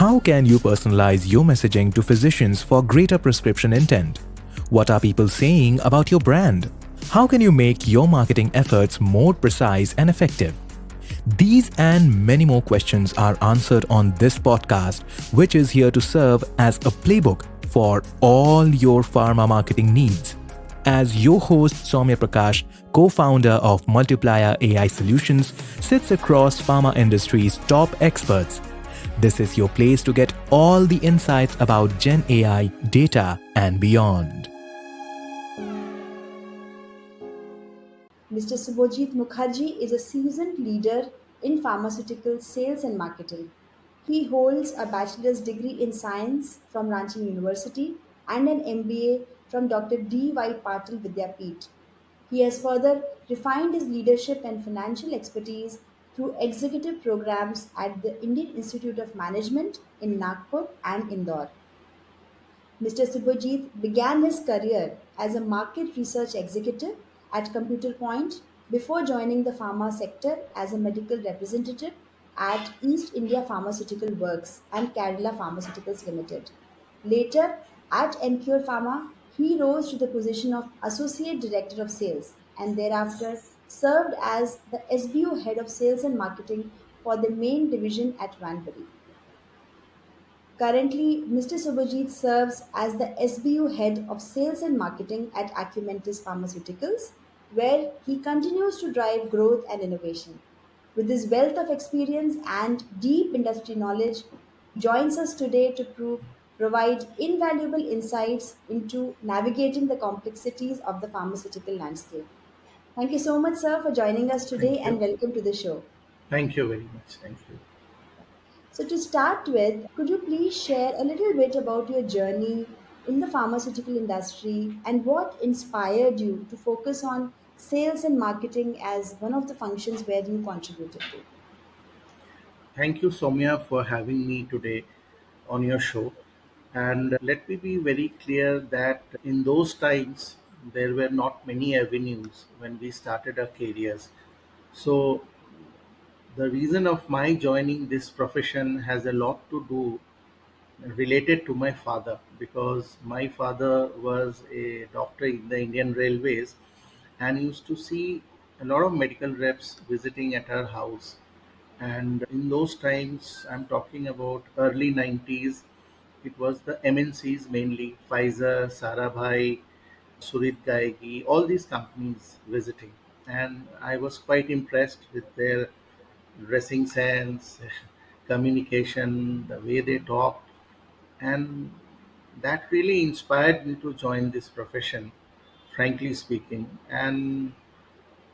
How can you personalize your messaging to physicians for greater prescription intent? What are people saying about your brand? How can you make your marketing efforts more precise and effective? These and many more questions are answered on this podcast, which is here to serve as a playbook for all your pharma marketing needs. As your host, Saumya Prakash, co-founder of Multiplier AI Solutions, sits across pharma industry's top experts. This is your place to get all the insights about Gen AI, data, and beyond. Mr. Subhojit Mukherjee is a seasoned leader in pharmaceutical sales and marketing. He holds a bachelor's degree in science from Ranchi University and an MBA from Dr. D.Y. Patil Vidyapeeth. He has further refined his leadership and financial expertise through executive programs at the Indian Institute of Management in Nagpur and Indore. Mr. Subhajit began his career as a market research executive at Computer Point before joining the pharma sector as a medical representative at East India Pharmaceutical Works and Kerala Pharmaceuticals Limited. Later, at Encure Pharma, he rose to the position of Associate Director of Sales and thereafter served as the SBU Head of Sales and Marketing for the main division at Vanbury. Currently, Mr. Subhajit serves as the SBU Head of Sales and Marketing at Acumentis Pharmaceuticals, where he continues to drive growth and innovation. With his wealth of experience and deep industry knowledge, he joins us today to provide invaluable insights into navigating the complexities of the pharmaceutical landscape. Thank you so much, sir, for joining us today Thank and you. welcome to the show. Thank you very much. Thank you. So, to start with, could you please share a little bit about your journey in the pharmaceutical industry and what inspired you to focus on sales and marketing as one of the functions where you contributed to? Thank you, Soumya, for having me today on your show. And let me be very clear that in those times, there were not many avenues when we started our careers. So, the reason of my joining this profession has a lot to do related to my father because my father was a doctor in the Indian Railways and used to see a lot of medical reps visiting at our house. And in those times, I'm talking about early 90s, it was the MNCs mainly, Pfizer, Sarabhai, Surit Gaigi, all these companies visiting. And I was quite impressed with their dressing sense, communication, the way they talked. And that really inspired me to join this profession, frankly speaking. And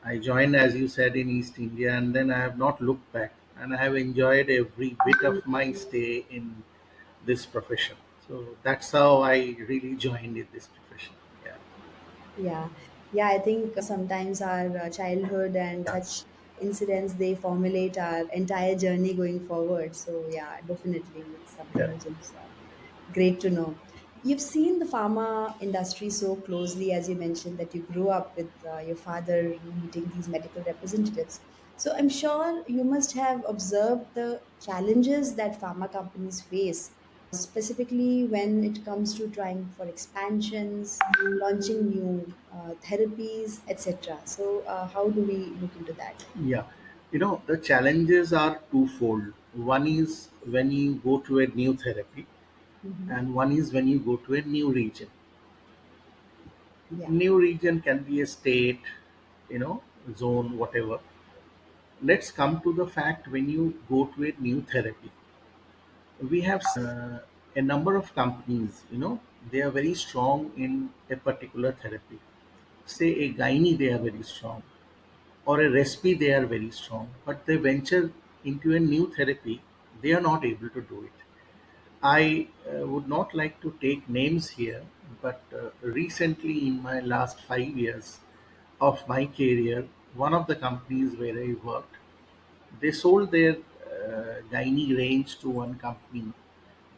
I joined, as you said, in East India, and then I have not looked back. And I have enjoyed every bit of my stay in this profession. So that's how I really joined in this profession. Yeah. Yeah, yeah, I think sometimes our childhood and such incidents they formulate our entire journey going forward. So, yeah, definitely, it's something Yeah. which is great to know. You've seen the pharma industry so closely, as you mentioned, that you grew up with your father meeting these medical representatives. So I'm sure you must have observed the challenges that pharma companies face, specifically when it comes to trying for expansions, launching new therapies, etc. So how do we look into that? Yeah. The challenges are twofold. One is when you go to a new therapy, Hmm. and one is when you go to a new region. Yeah. New region can be a state, you know, zone, whatever. Let's come to the fact when you go to a new therapy. We have a number of companies, they are very strong in a particular therapy. Say a gynae, they are very strong, or a respi, they are very strong, but they venture into a new therapy, they are not able to do it. I would not like to take names here, but recently in my last 5 years of my career, one of the companies where I worked, they sold their gynae range to one company,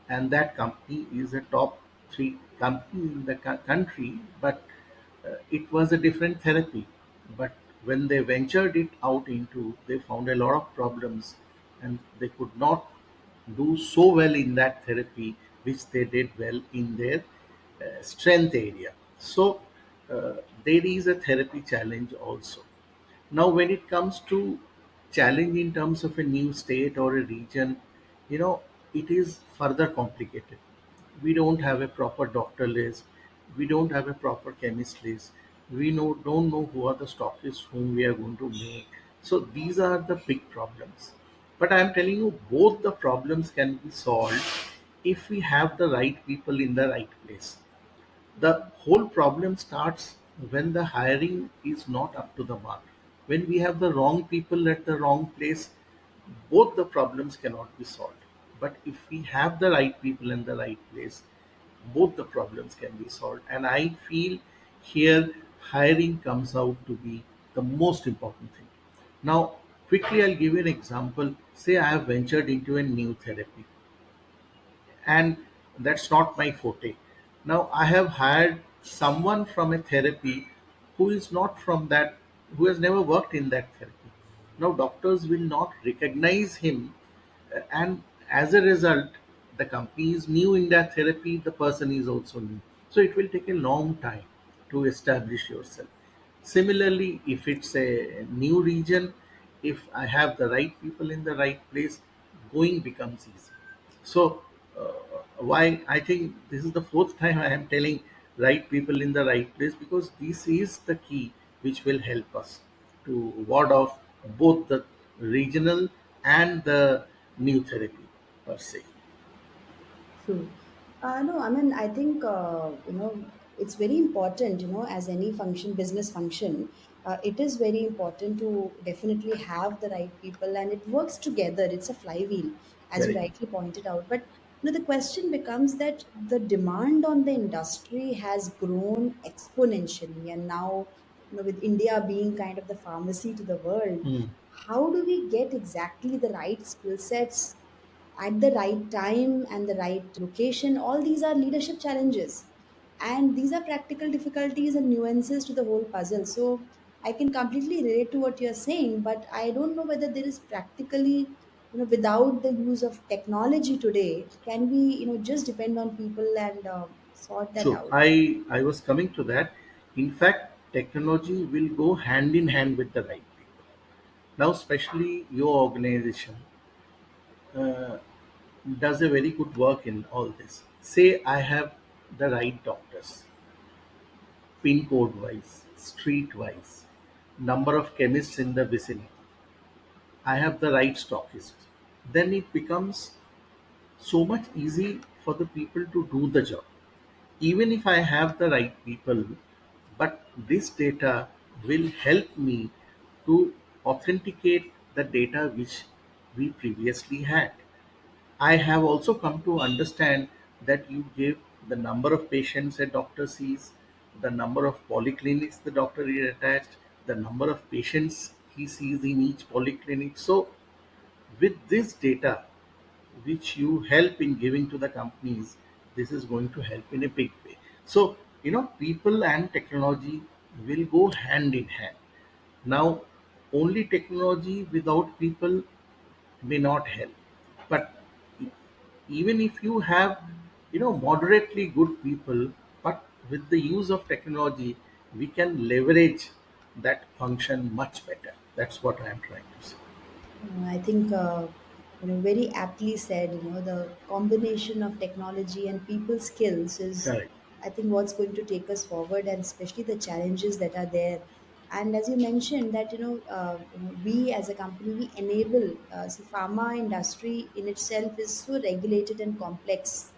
and that company is a top three company in the country, but it was a different therapy. But when they ventured it out into, they found a lot of problems, and they could not do so well in that therapy which they did well in their strength area. So uh, there is a therapy challenge also. Now, when it comes to challenge in terms of a new state or a region, you know, it is further complicated. We don't have a proper doctor list. We don't have a proper chemist list. Don't know who are the stockists whom we are going to make. So these are the big problems. But I am telling you, both the problems can be solved if we have the right people in the right place. The whole problem starts when the hiring is not up to the mark. When we have the wrong people at the wrong place, both the problems cannot be solved. But if we have the right people in the right place, both the problems can be solved. And I feel here hiring comes out to be the most important thing. Now, quickly, I'll give you an example. Say I have ventured into a new therapy, and that's not my forte. Now I have hired someone from a therapy who is not from that, who has never worked in that therapy. Now doctors will not recognize him, and as a result, the company is new in that therapy, the person is also new. So it will take a long time to establish yourself. Similarly, if it's a new region, if I have the right people in the right place, going becomes easy. So, why I think this is the fourth time I am telling right people in the right place, because this is the key which will help us to ward off both the regional and the new therapy per se. True. No, I mean, I think, it's very important, as any function, business function, it is very important to definitely have the right people and it works together. It's a flywheel, as you Correct. rightly pointed out. But, the question becomes that the demand on the industry has grown exponentially. And now, with India being kind of the pharmacy to the world, Hmm. how do we get exactly the right skill sets at the right time and the right location? All these are leadership challenges. And these are practical difficulties and nuances to the whole puzzle. So I can completely relate to what you're saying, but I don't know whether there is practically, without the use of technology today, can we, just depend on people and sort that True. out? I was coming to that. In fact, technology will go hand in hand with the right people. Now, especially your organization uh, does a very good work in all this. Say I have the right doctors, pin code wise, street wise, number of chemists in the vicinity. I have the right stockist. Then it becomes so much easy for the people to do the job. Even if I have the right people, but this data will help me to authenticate the data which we previously had. I have also come to understand that you give the number of patients a doctor sees, the number of polyclinics the doctor is attached, the number of patients he sees in each polyclinic. So, with this data, which you help in giving to the companies, this is going to help in a big way. So, people and technology will go hand in hand. Now, only technology without people may not help. But even if you have, moderately good people, but with the use of technology, we can leverage that function much better. That's what I am trying to say. I think, very aptly said, the combination of technology and people skills is, Correct. I think, what's going to take us forward, and especially the challenges that are there. And as you mentioned, that, we as a company, we enable, see, pharma industry in itself is so regulated and complex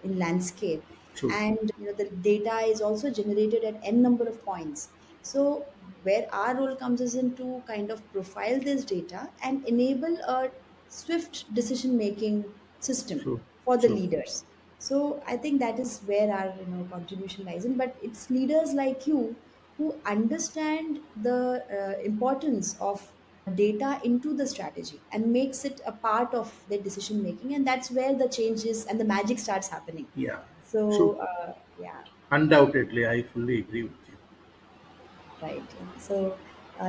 in landscape, True. and the data is also generated at n number of points. So where our role comes is in to kind of profile this data and enable a swift decision making system True. for the True. leaders. So I think that is where our contribution lies in, but it's leaders like you who understand the importance of data into the strategy and makes it a part of their decision making, and that's where the changes and the magic starts happening. Yeah. True. So yeah. Undoubtedly, I fully agree with you. Right. Yeah. So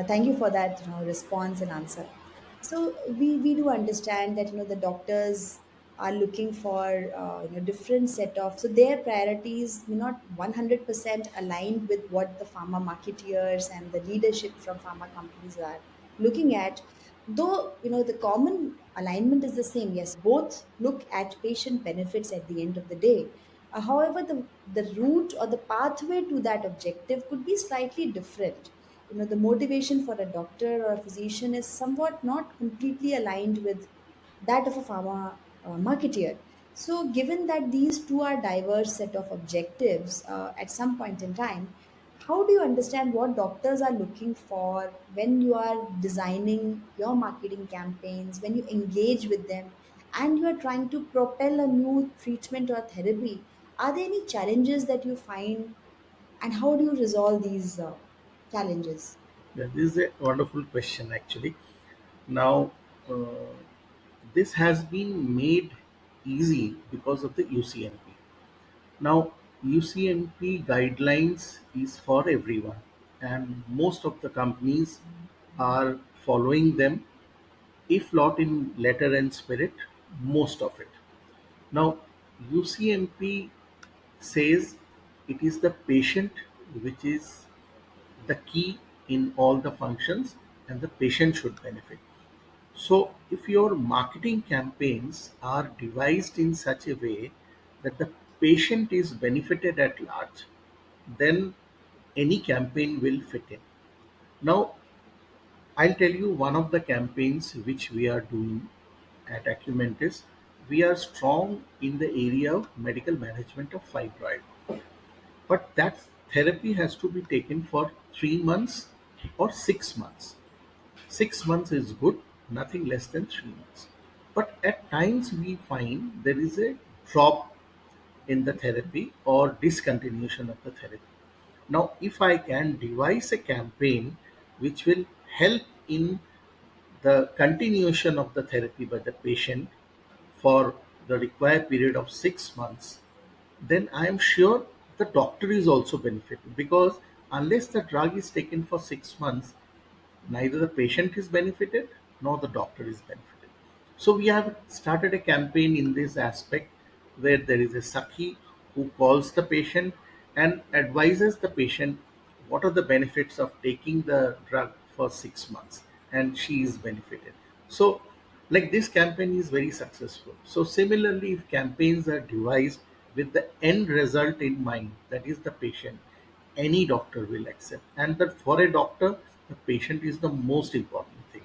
thank you for that, response and answer. So we do understand that the doctors are looking for different set of, so their priorities may not 100% aligned with what the pharma marketeers and the leadership from pharma companies are looking at. Though the common alignment is the same, yes, both look at patient benefits at the end of the day. However, the route or the pathway to that objective could be slightly different. The motivation for a doctor or a physician is somewhat not completely aligned with that of a pharma marketeer. So, given that these two are diverse set of objectives at some point in time, how do you understand what doctors are looking for when you are designing your marketing campaigns, when you engage with them, and you are trying to propel a new treatment or therapy? Are there any challenges that you find, and how do you resolve these challenges? Yeah, this is a wonderful question actually. Now, uh, this has been made easy because of the UCMP. Now, UCMP guidelines is for everyone, and most of the companies are following them, if not in letter and spirit, most of it. Now, UCMP says it is the patient which is the key in all the functions, and the patient should benefit. So, if your marketing campaigns are devised in such a way that the patient is benefited at large, then any campaign will fit in. Now, I'll tell you one of the campaigns which we are doing at Acumentis. We are strong in the area of medical management of fibroid, but that therapy has to be taken for 3 months or 6 months. 6 months is good, nothing less than 3 months. But at times we find there is a drop in the therapy or discontinuation of the therapy. Now, if I can devise a campaign which will help in the continuation of the therapy by the patient for the required period of 6 months, then I am sure the doctor is also benefited, because unless the drug is taken for 6 months, neither the patient is benefited nor the doctor is benefited. So we have started a campaign in this aspect where there is a Sakhi who calls the patient and advises the patient what are the benefits of taking the drug for 6 months, and she is benefited. So, like, this campaign is very successful. So similarly, if campaigns are devised with the end result in mind, that is the patient, any doctor will accept. And that for a doctor, the patient is the most important thing.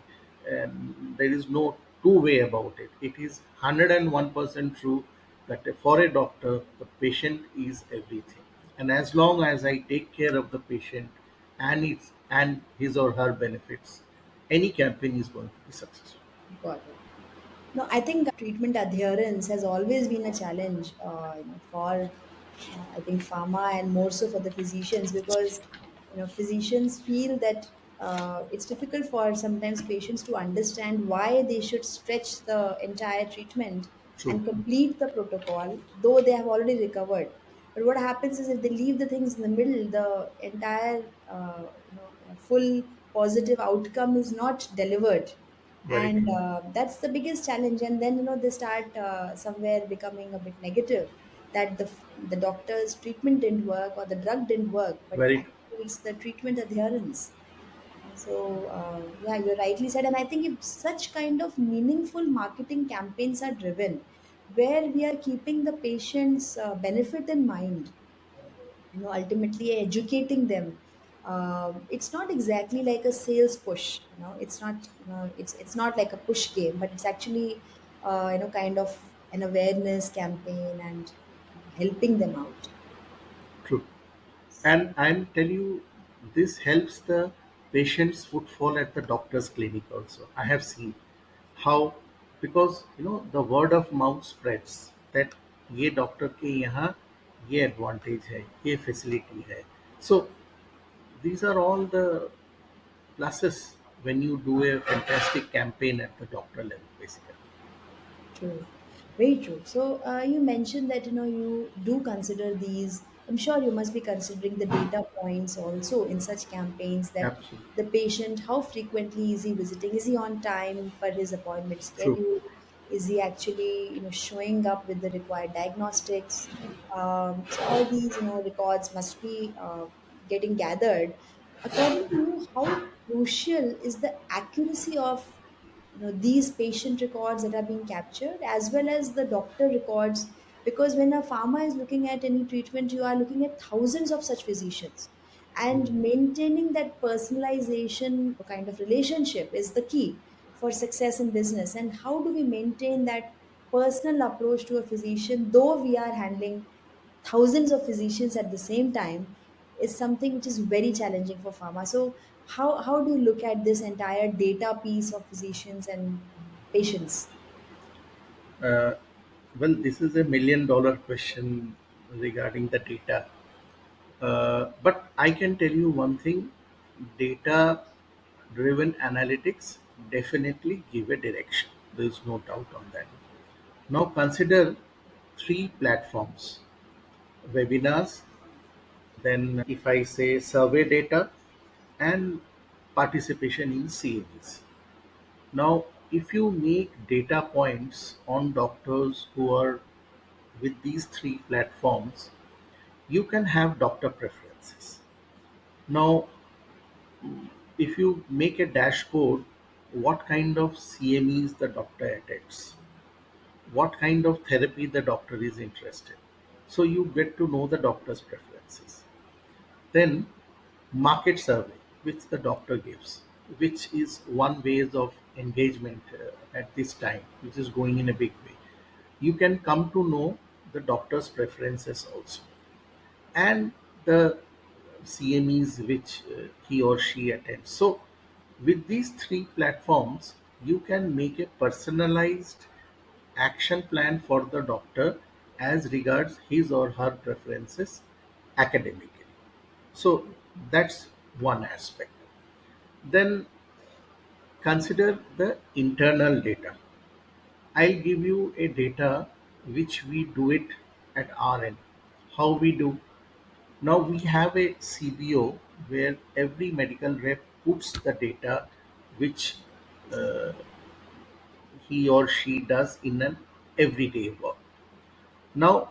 And there is no two way about it. It is 101% true that for a doctor, the patient is everything. And as long as I take care of the patient and his or her benefits, any campaign is going to be successful. Got it. No, I think treatment adherence has always been a challenge, for I think pharma and more so for the physicians, because physicians feel that it's difficult for sometimes patients to understand why they should stretch the entire treatment True. and complete the protocol, though they have already recovered. But what happens is if they leave the things in the middle, the entire full positive outcome is not delivered, Very and true. that's the biggest challenge. And then they start somewhere becoming a bit negative, that the doctor's treatment didn't work or the drug didn't work, but Very true. actually it's the treatment adherence. So yeah, you rightly said, and I think if such kind of meaningful marketing campaigns are driven, where we are keeping the patient's benefit in mind, ultimately educating them, it's not exactly like a sales push. It's not, it's not like a push game, but it's actually kind of an awareness campaign and helping them out. True. And I'm tell you, this helps the patient's footfall at the doctor's clinic also. I have seen how, because the word of mouth spreads that ये doctor के यहाँ ये advantage है, ये facility है. So these are all the pluses when you do a fantastic campaign at the doctor level, basically. True, very true. So you mentioned that you do consider these. I'm sure you must be considering the data points also in such campaigns, that Absolutely the patient, how frequently is he visiting? Is he on time for his appointment true. schedule? Is he actually, showing up with the required diagnostics? So all these, records must be getting gathered. According to you, how crucial is the accuracy of, these patient records that are being captured, as well as the doctor records? Because when a pharma is looking at any treatment, you are looking at thousands of such physicians, and maintaining that personalization kind of relationship is the key for success in business. And how do we maintain that personal approach to a physician, though we are handling thousands of physicians at the same time, is something which is very challenging for pharma. So how do you look at this entire data piece of physicians and patients? Uh, well, this is $1 million question regarding the data. But I can tell you one thing: data driven analytics definitely give a direction. There is no doubt on that. Now, consider three platforms: webinars, then, if I say, survey data, and participation in CABs. Now, if you make data points on doctors who are with these three platforms, you can have doctor preferences. Now, if you make a dashboard, what kind of CMEs the doctor attends, what kind of therapy the doctor is interested. So you get to know the doctor's preferences. Then market survey, which the doctor gives, which is one ways of engagement at this time, which is going in a big way. You can come to know the doctor's preferences also, and the CMEs which he or she attends. So, with these three platforms, you can make a personalized action plan for the doctor as regards his or her preferences academically. So, that's one aspect. Then consider the internal data. I'll give you a data which we do it at our end. How we do? Now we have a CBO where every medical rep puts the data which uh, he or she does in an everyday work. Now,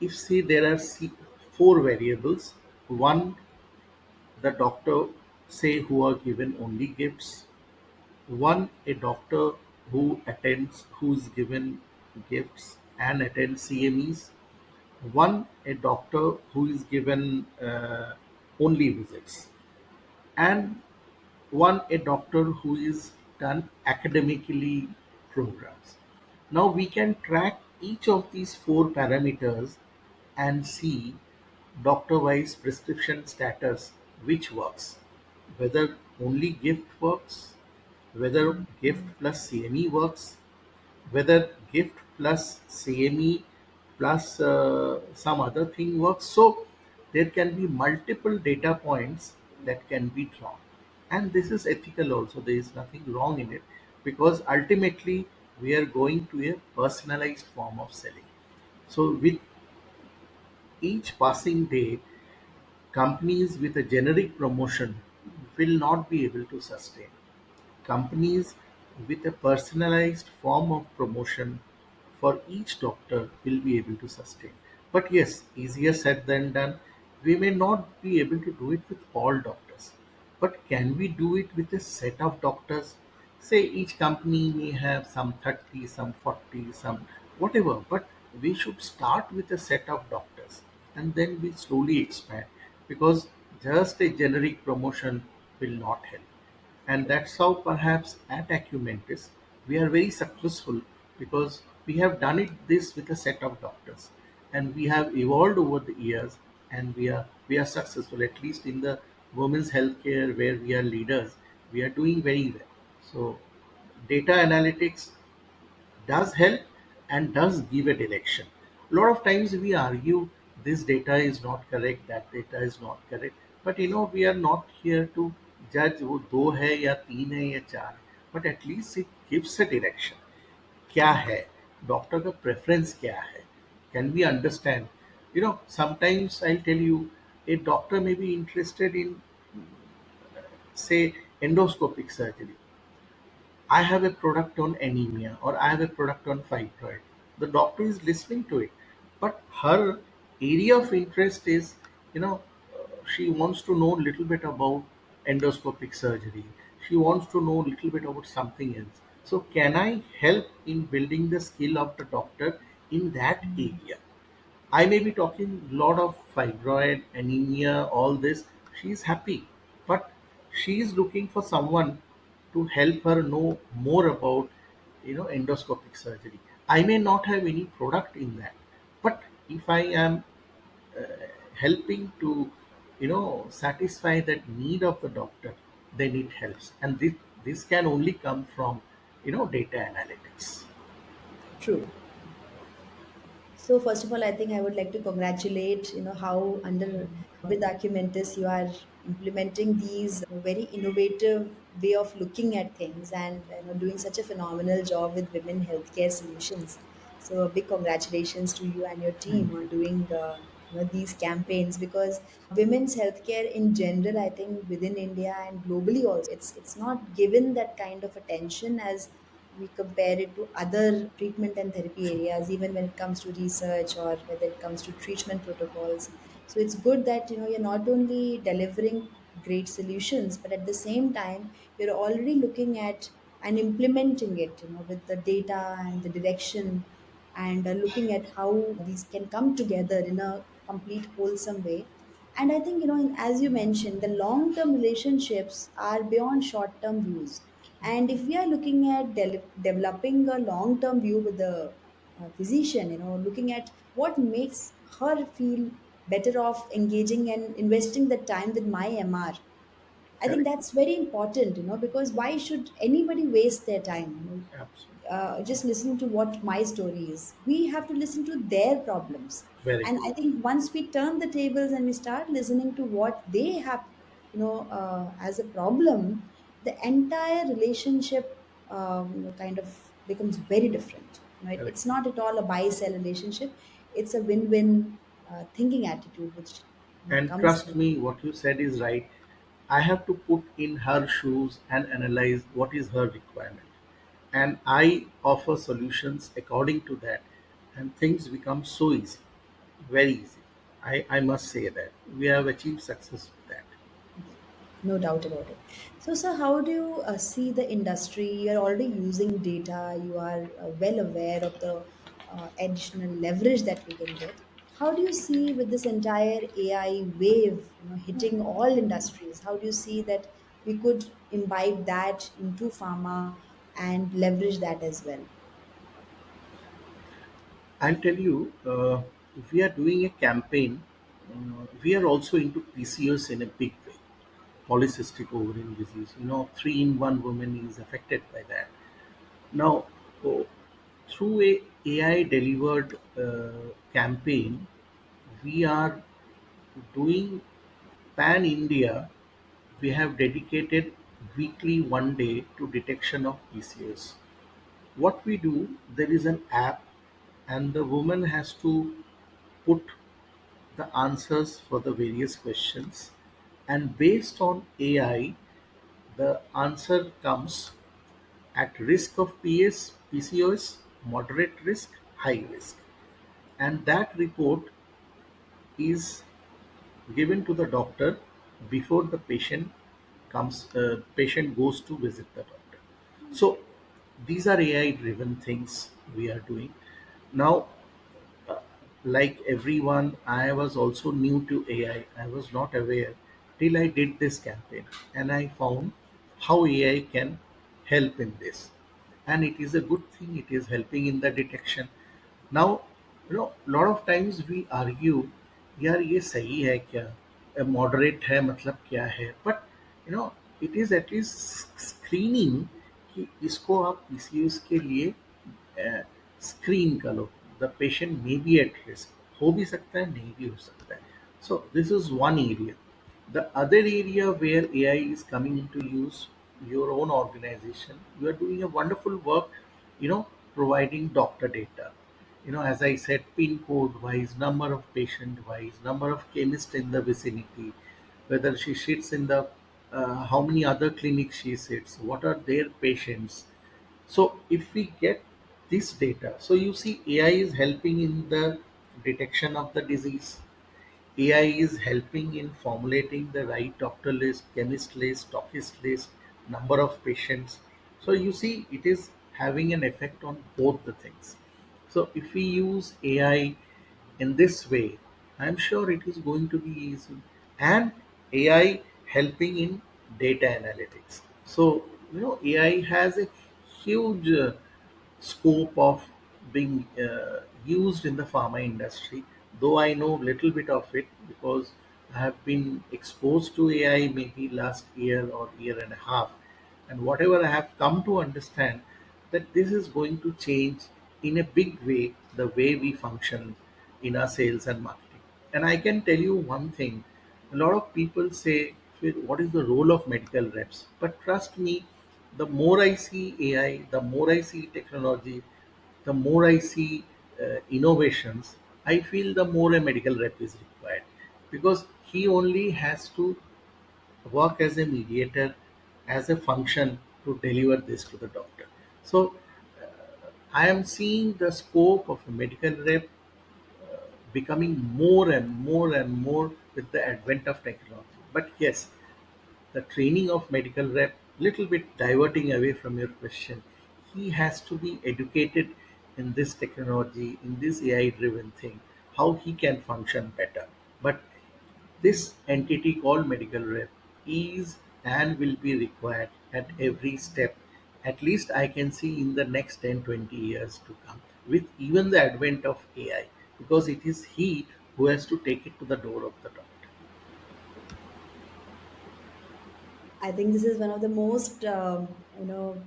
if say there are four variables, one, the doctor say who are given only gifts, one, a doctor who attends, who's given gifts and attends CMEs, one, a doctor who is given only visits, and one, a doctor who is done academically programs. Now we can track each of these four parameters and see doctor wise prescription status which works, whether only gift works, whether gift plus CME works, whether gift plus CME plus some other thing works. So there can be multiple data points that can be drawn. And this is ethical also. There is nothing wrong in it, because ultimately we are going to a personalized form of selling. So with each passing day, companies with a generic promotion will not be able to sustain. Companies with a personalized form of promotion for each doctor will be able to sustain. But yes, easier said than done. We may not be able to do it with all doctors. But can we do it with a set of doctors? Say each company may have some 30, some 40, some whatever, but we should start with a set of doctors and then we slowly expand, because just a generic promotion will not help. And that's how perhaps at Acumentis we are very successful, because we have done it this with a set of doctors, and we have evolved over the years, and we are successful, at least in the women's healthcare where we are leaders. We are doing very well. So data analytics does help and does give a direction. A lot of times we argue this data is not correct, that data is not correct, but we are not here to judge वो दो है या तीन है या चार है, but at least it gives a direction. क्या है, डॉक्टर का प्रेफरेंस क्या है, can we understand? Sometimes I'll tell you, a doctor may be interested in, say, endoscopic surgery, I have a product on anemia or I have a product on fibroid. The doctor is listening to it, but her area of interest is, you know, she wants to know a little bit about endoscopic surgery. She wants to know a little bit about something else. So, can I help in building the skill of the doctor in that area? I may be talking a lot of fibroid, anemia, all this. She's happy, but she is looking for someone to help her know more about, endoscopic surgery. I may not have any product in that, but if I am helping to, satisfy that need of the doctor, then it helps, and this can only come from, data analytics. True. So first of all, I think I would like to congratulate, how under with Acumentis you are implementing these very innovative way of looking at things and doing such a phenomenal job with women healthcare solutions. So a big congratulations to you and your Thank team on you. doing these campaigns, because women's healthcare in general, I think within India and globally also, it's not given that kind of attention as we compare it to other treatment and therapy areas, even when it comes to research or whether it comes to treatment protocols. So it's good that you're not only delivering great solutions, but at the same time you're already looking at and implementing it, with the data and the direction, and looking at how these can come together in a complete wholesome way. And I think, as you mentioned, the long term relationships are beyond short term views. And if we are looking at developing a long term view with the physician, looking at what makes her feel better off engaging and investing the time with my MR, I think Correct. that's very important, because why should anybody waste their time, Absolutely. just listening to what my story is? We have to listen to their problems. Very And good. I think once we turn the tables and we start listening to what they have, as a problem, the entire relationship, kind of becomes very different. Correct. It's not at all a buy sell relationship. It's a win-win thinking attitude, which And comes trust with. me, what you said is right. I have to put in her shoes and analyze what is her requirement. And I offer solutions according to that. And things become so easy, very easy. I must say that. We have achieved success with that. No doubt about it. So, sir, how do you see the industry? You're already using data, you are well aware of the additional leverage that we can get. How do you see with this entire AI wave, hitting all industries? How do you see that we could imbibe that into pharma and leverage that as well? I'll tell you, if we are doing a campaign, we are also into PCOS in a big way. Polycystic ovarian disease. 3 in 1 woman is affected by that. Now, oh, through a AI delivered campaign, we are doing pan India. We have dedicated weekly 1 day to detection of PCOS. What we do, there is an app, and the woman has to put the answers for the various questions, and based on AI, the answer comes at risk of PCOS, moderate risk, high risk, and that report is given to the doctor before the patient goes to visit the doctor. So these are AI driven things we are doing now. Like everyone, I was also new to AI. I was not aware till I did this campaign, and I found how AI can help in this. And it is a good thing, it is helping in the detection. Now, lot of times we argue, यार ये सही है क्या, moderate है मतलब क्या है, but it is at least screening कि इसको आप पीसीओएस के लिए स्क्रीन कर लो. The patient may be at risk, हो भी सकता है नहीं भी हो सकता है. So this is one area. The other area where AI is coming into use, your own organization, you are doing a wonderful work, providing doctor data. As I said, pin code wise, number of patient wise, number of chemists in the vicinity, whether she sits in the, how many other clinics she sits, what are their patients, So if we get this data, so you see AI is helping in the detection of the disease. AI is helping in formulating the right doctor list, chemist list, stockist list, number of patients. So you see, it is having an effect on both the things. So if we use AI in this way, I'm sure it is going to be easy. And AI helping in data analytics. So, AI has a huge scope of being used in the pharma industry, though I know little bit of it because I have been exposed to AI maybe last year or year and a half, and whatever I have come to understand that this is going to change in a big way the way we function in our sales and marketing. And I can tell you one thing, a lot of people say, "Well, what is the role of medical reps?" But trust me, the more I see AI, the more I see technology, the more I see innovations, I feel the more a medical rep is required because he only has to work as a mediator, as a function to deliver this to the doctor. So I am seeing the scope of a medical rep becoming more and more and more with the advent of technology. But yes, the training of medical rep, little bit diverting away from your question, he has to be educated in this technology, in this AI driven thing, how he can function better. But this entity called medical rep is and will be required at every step. At least I can see in the next 10, 20 years to come, with even the advent of AI, because it is he who has to take it to the door of the doctor. I think this is one of the most,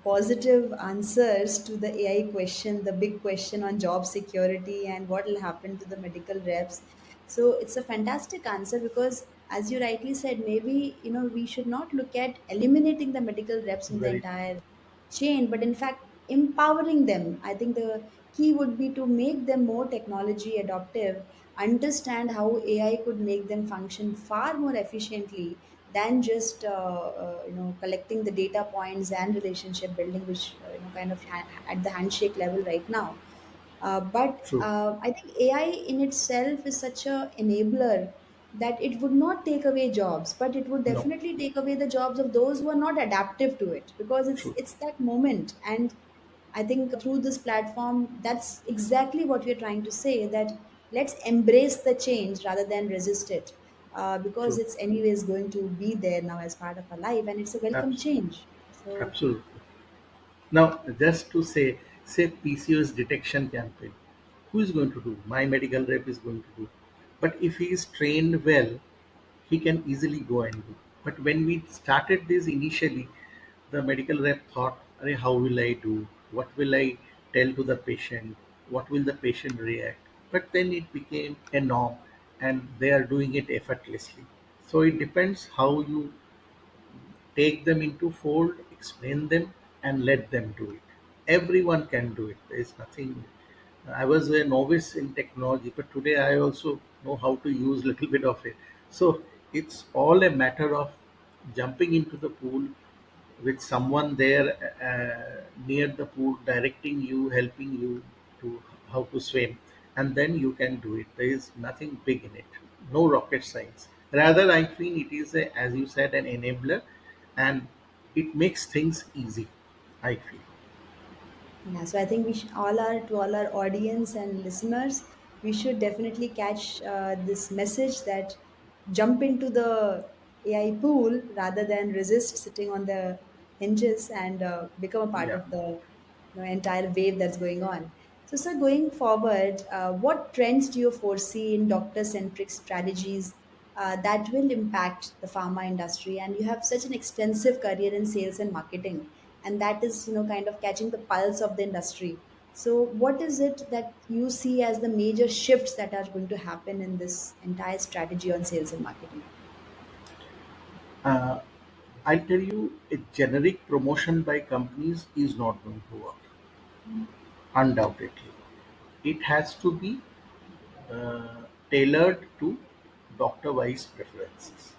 positive answers to the AI question, the big question on job security and what will happen to the medical reps. So it's a fantastic answer because, as you rightly said, maybe we should not look at eliminating the medical reps in the Very entire chain, but in fact empowering them. I think the key would be to make them more technology adoptive, understand how AI could make them function far more efficiently than just collecting the data points and relationship building, which kind of at the handshake level right now. But true. I think AI in itself is such a enabler that it would not take away jobs, but it would No, definitely take away the jobs of those who are not adaptive to it, because it's true. it's that moment. And I think through this platform, that's exactly what we're trying to say, that let's embrace the change rather than resist it, because True. it's anyways going to be there now as part of our life, and it's a welcome Abs- change. So Absolutely. Now, just to say PCOS detection campaign, who is going to do? My medical rep is going to do. But if he is trained well, he can easily go and do. But when we started this initially, the medical rep thought, "Arey, how will I do? What will I tell to the patient? What will the patient react?" But then it became a norm and they are doing it effortlessly. So it depends how you take them into fold, explain them, and let them do it. Everyone can do it. There is nothing. I was a novice in technology, but today I also know how to use little bit of it. So it's all a matter of jumping into the pool with someone there near the pool, directing you, helping you to how to swim, and then you can do it. There is nothing big in it, no rocket science. Rather, I feel it is a, as you said, an enabler, and it makes things easy. I feel. yeah, so I think we should, all our audience and listeners, we should definitely catch this message that jump into the AI pool rather than resist sitting on the hinges, and become a part Yeah. of the entire wave that's going on. So, sir, going forward, what trends do you foresee in doctor-centric strategies that will impact the pharma industry? And you have such an extensive career in sales and marketing, and that is kind of catching the pulse of the industry. So, what is it that you see as the major shifts that are going to happen in this entire strategy on sales and marketing? Uh, I'll tell you, a generic promotion by companies is not going to work. Undoubtedly, it has to be tailored to doctor-wise preferences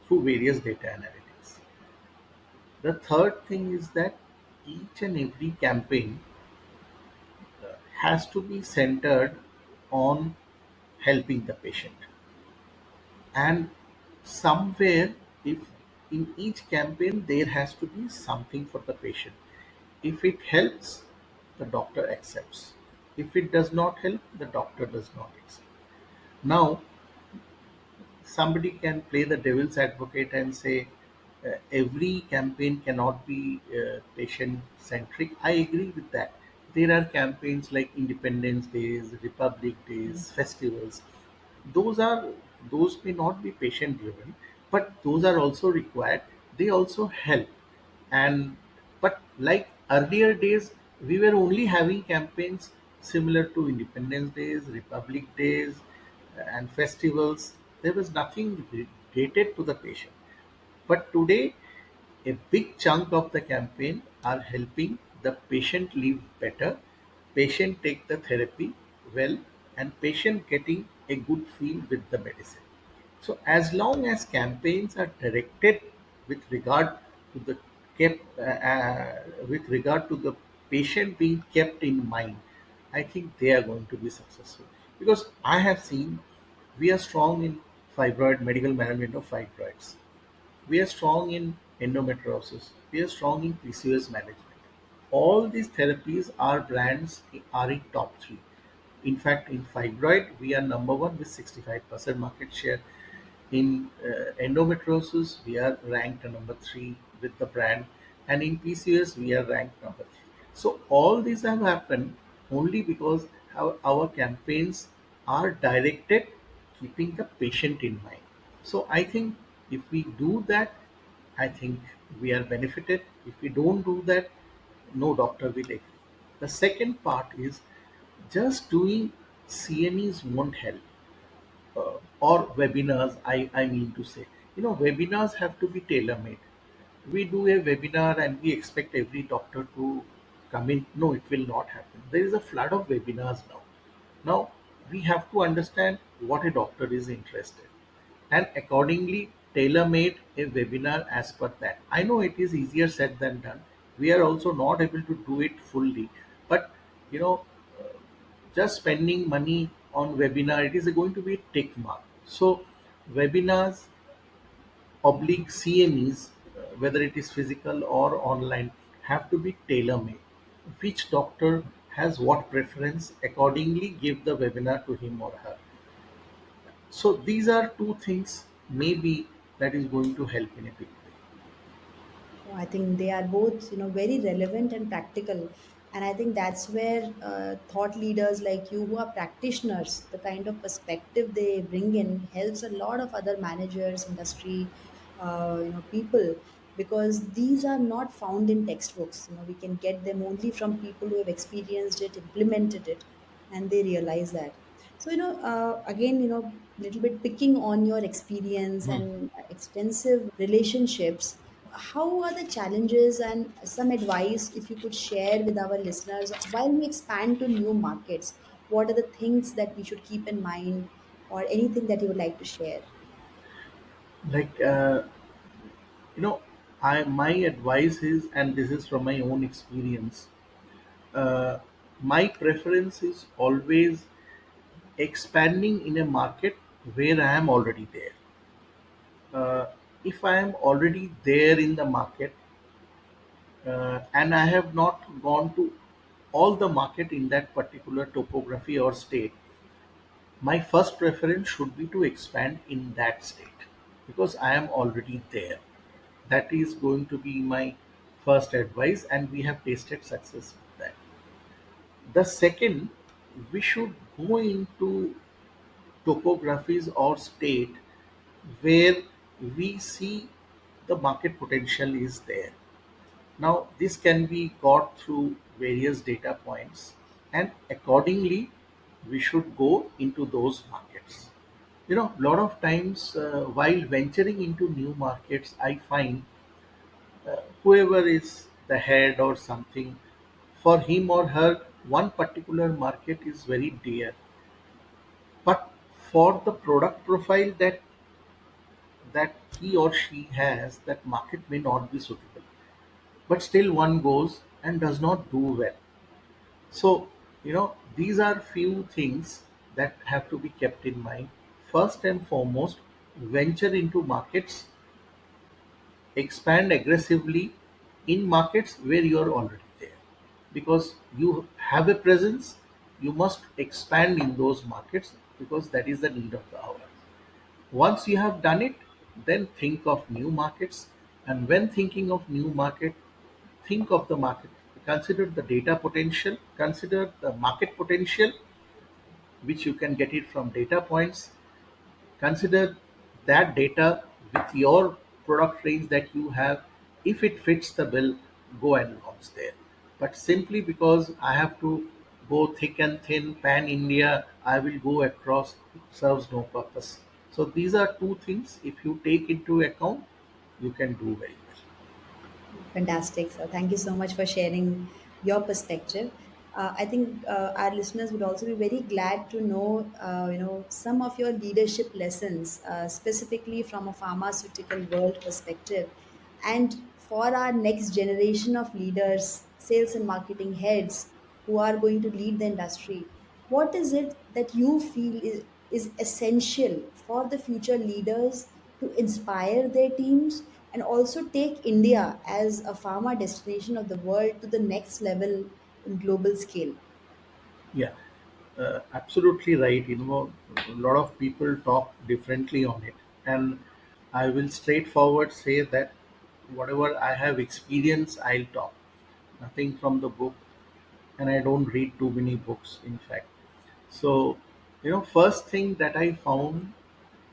through various data analytics. The third thing is that each and every campaign has to be centered on helping the patient. And somewhere, if in each campaign, there has to be something for the patient. If it helps, the doctor accepts. If it does not help, the doctor does not accept. Now, somebody can play the devil's advocate and say every campaign cannot be patient centric. I agree with that. There are campaigns like Independence Days, Republic Days, festivals. Those are those may not be patient driven, but those are also required. They also help. And but like earlier days, we were only having campaigns similar to Independence Days, Republic Days, and festivals. There was nothing related to the patient. But today, a big chunk of the campaign are helping the patient live better, patient take the therapy well, and patient getting a good feel with the medicine. So as long as campaigns are directed with regard to the with regard to the patient being kept in mind, I think they are going to be successful. Because I have seen we are strong in fibroid medical management of fibroids. We are strong in endometriosis. We are strong in PCOS management. All these therapies, our brands are in top three. In fact, in fibroid, we are number one with 65% market share. In endometriosis, we are ranked number three with the brand, and in PCOS, we are ranked number three. So all these have happened only because our campaigns are directed keeping the patient in mind. So I think if we do that, I think we are benefited. If we don't do that, no doctor will agree. The second part is just doing CMEs won't help, or webinars. I mean to say, webinars have to be tailor made. We do a webinar and we expect every doctor to come in. No, it will not happen. There is a flood of webinars now. Now we have to understand what a doctor is interested, and accordingly tailor made a webinar as per that. I know it is easier said than done. We are also not able to do it fully, but you know just spending money on webinar, it is going to be a tick mark. So webinars oblique CMEs, whether it is physical or online, have to be tailor made. Which doctor has what preference, accordingly give the webinar to him or her. So these are two things maybe that is going to help in a big way. Oh, I think they are both, very relevant and practical. And I think that's where thought leaders like you, who are practitioners, the kind of perspective they bring in helps a lot of other managers, industry, people, because these are not found in textbooks. We can get them only from people who have experienced it, implemented it, and they realize that. So, again, little bit picking on your experience Hmm. and extensive relationships, how are the challenges and some advice if you could share with our listeners while we expand to new markets? What are the things that we should keep in mind, or anything that you would like to share? Like you know, I my advice is, and this is from my own experience. Uh, my preference is always expanding in a market where I am already there. Uh, if I am already there in the market, and I have not gone to all the market in that particular topography or state, my first preference should be to expand in that state because I am already there. That is going to be my first advice, and we have tasted success with that. The second, we should go into topographies or state where we see the market potential is there. Now, this can be got through various data points, and accordingly, we should go into those markets. A lot of times while venturing into new markets, I find whoever is the head or something, for him or her, one particular market is very dear, but for the product profile that he or she has, that market may not be suitable. But still one goes, and does not do well. So, these are few things that have to be kept in mind. First and foremost, venture into markets, expand aggressively in markets where you are already there. Because you have a presence, you must expand in those markets because that is the need of the hour. Once you have done it, then think of new markets. And when thinking of new market, think of the market. Consider the data potential, consider the market potential, which you can get it from data points. Consider that data with your product range that you have. If it fits the bill, go and launch there. But simply because I have to go thick and thin, pan India, I will go across, serves no purpose. So these are two things. If you take into account, you can do very well. Fantastic. So thank you so much for sharing your perspective. I think our listeners would also be very glad to know, some of your leadership lessons, specifically from a pharmaceutical world perspective. And for our next generation of leaders, sales and marketing heads who are going to lead the industry, what is it that you feel is essential for the future leaders to inspire their teams and also take India as a pharma destination of the world to the next level in global scale? Yeah, absolutely right. A lot of people talk differently on it, and I will straightforward say that whatever I have experienced, I'll talk. Nothing from the book, and I don't read too many books, in fact. So, first thing that I found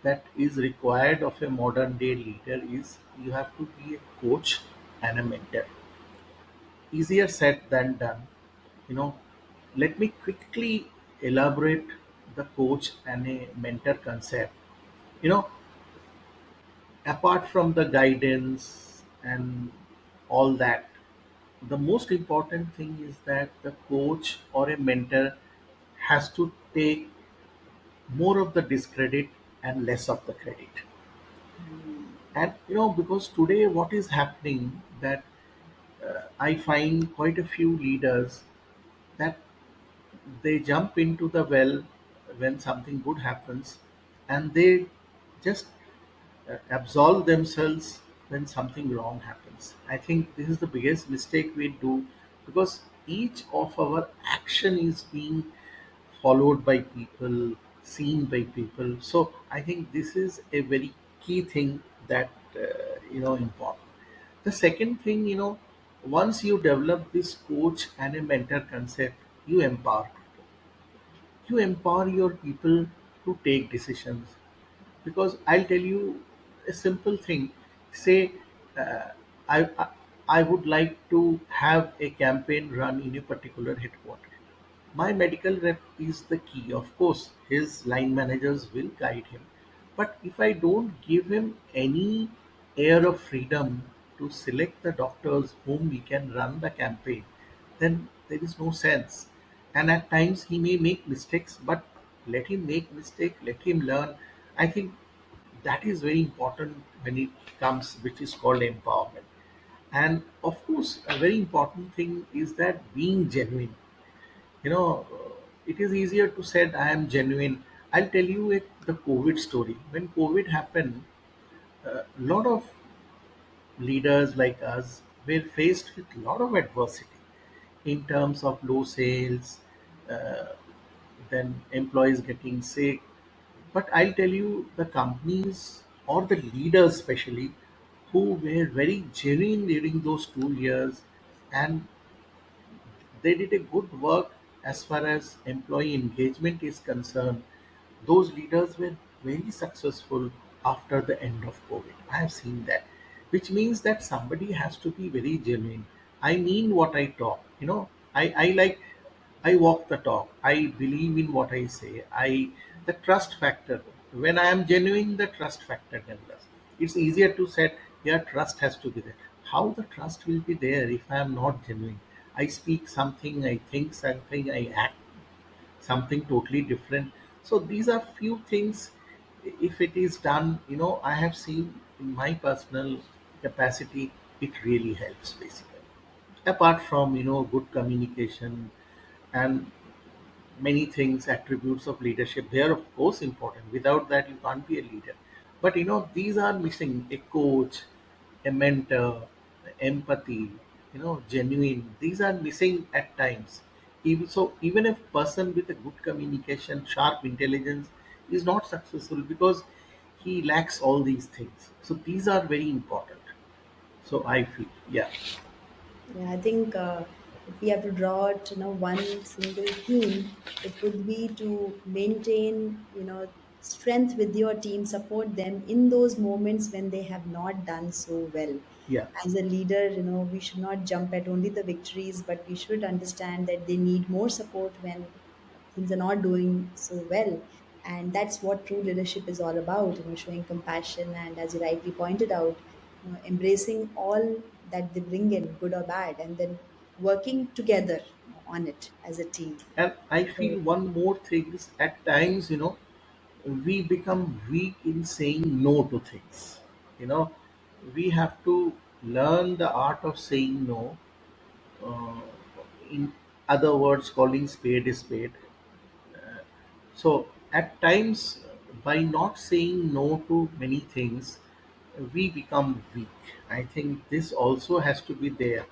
that is required of a modern day leader is you have to be a coach and a mentor. Easier said than done. You know, Let me quickly elaborate the coach and a mentor concept. You know, Apart from the guidance and all that, the most important thing is that the coach or a mentor has to take more of the discredit and less of the credit. And because today what is happening that I find quite a few leaders that they jump into the well when something good happens, and they just absolve themselves when something wrong happens. I think this is the biggest mistake we do, because each of our action is being followed by people, seen by people. So I think this is a very key thing that important. The second thing, once you develop this coach and a mentor concept, you empower people. You empower your people to take decisions. Because I'll tell you a simple thing. Say, uh, I, I I would like to have a campaign run in a particular headquarter. My medical rep is the key. Of course, his line managers will guide him. But if I don't give him any air of freedom to select the doctors whom we can run the campaign, then there is no sense. And at times he may make mistakes, but let him make mistake, let him learn. I think that is very important when it comes, which is called empowerment. And of course, a very important thing is that being genuine. you know it is easier to say I am genuine. I'll tell you the COVID story. When COVID happened, a lot of leaders like us were faced with a lot of adversity in terms of low sales, uh, then employees getting sick. But I'll tell you, the companies or the leaders especially, who were very genuine during those 2 years, and they did a good work as far as employee engagement is concerned. Those leaders were very successful after the end of COVID. I have seen that, which means that somebody has to be very genuine. I mean what I talk. I walk the talk. I believe in what I say. The trust factor. When I am genuine, the trust factor develops. It's easier to say, yeah, trust has to be there. How the trust will be there if I am not genuine? I speak something, I think something, I act something totally different. So these are few things. If it is done, I have seen in my personal capacity, it really helps basically. apart from good communication and many things, attributes of leadership, they are of course important. Without that, you can't be a leader. But these are missing: a coach, a mentor, empathy, genuine, these are missing at times. Even a person with a good communication, sharp intelligence, is not successful because he lacks all these things. So these are very important. So I feel, yeah. Yeah, I think if we have to draw out, one single theme, it would be to maintain, strength with your team, support them in those moments when they have not done so well. Yeah. As a leader, we should not jump at only the victories, but we should understand that they need more support when things are not doing so well. And that's what true leadership is all about, showing compassion and, as you rightly pointed out, embracing all that they bring in, good or bad, and then working together on it as a team. And I So, feel one more thing is, at times, we become weak in saying no to things. You know, we have to learn the art of saying no. Uh, in other words, calling spade a spade. So at times, by not saying no to many things, we become weak. I think this also has to be there.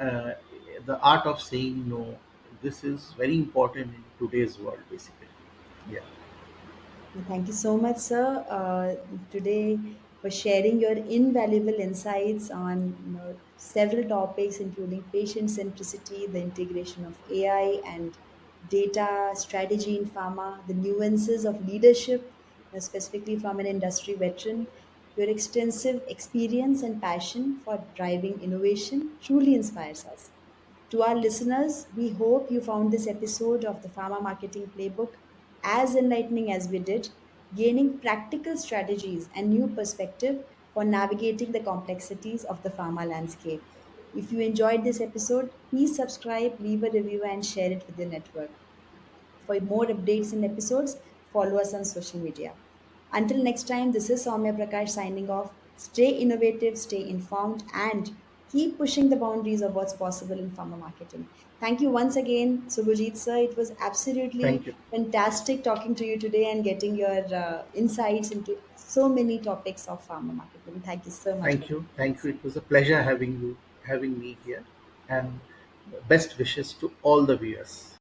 Uh, the art of saying no. This is very important in today's world, basically. Yeah. thank you so much, sir, today for sharing your invaluable insights on several topics, including patient centricity, the integration of AI and data strategy in pharma, the nuances of leadership, specifically from an industry veteran. Your extensive experience and passion for driving innovation truly inspires us. To our listeners, we hope you found this episode of the Pharma Marketing Playbook as enlightening as we did, gaining practical strategies and new perspective for navigating the complexities of the pharma landscape. If you enjoyed this episode, please subscribe, leave a review, and share it with your network. For more updates and episodes, follow us on social media. Until next time, this is Saumya Prakash signing off. Stay innovative, stay informed, and keep pushing the boundaries of what's possible in pharma marketing. Thank you once again, Subhojit sir. It was Thank you. absolutely fantastic talking to you today and getting your insights into so many topics of pharma marketing. Thank you so much for Thank you. joining Thank you. us. It was a pleasure having me here, and best wishes to all the viewers.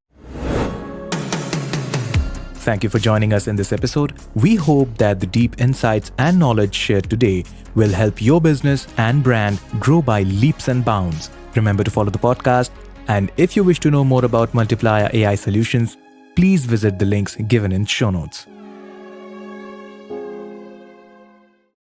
Thank you for joining us in this episode. We hope that the deep insights and knowledge shared today will help your business and brand grow by leaps and bounds. Remember to follow the podcast. And if you wish to know more about Multiplier AI solutions, please visit the links given in show notes.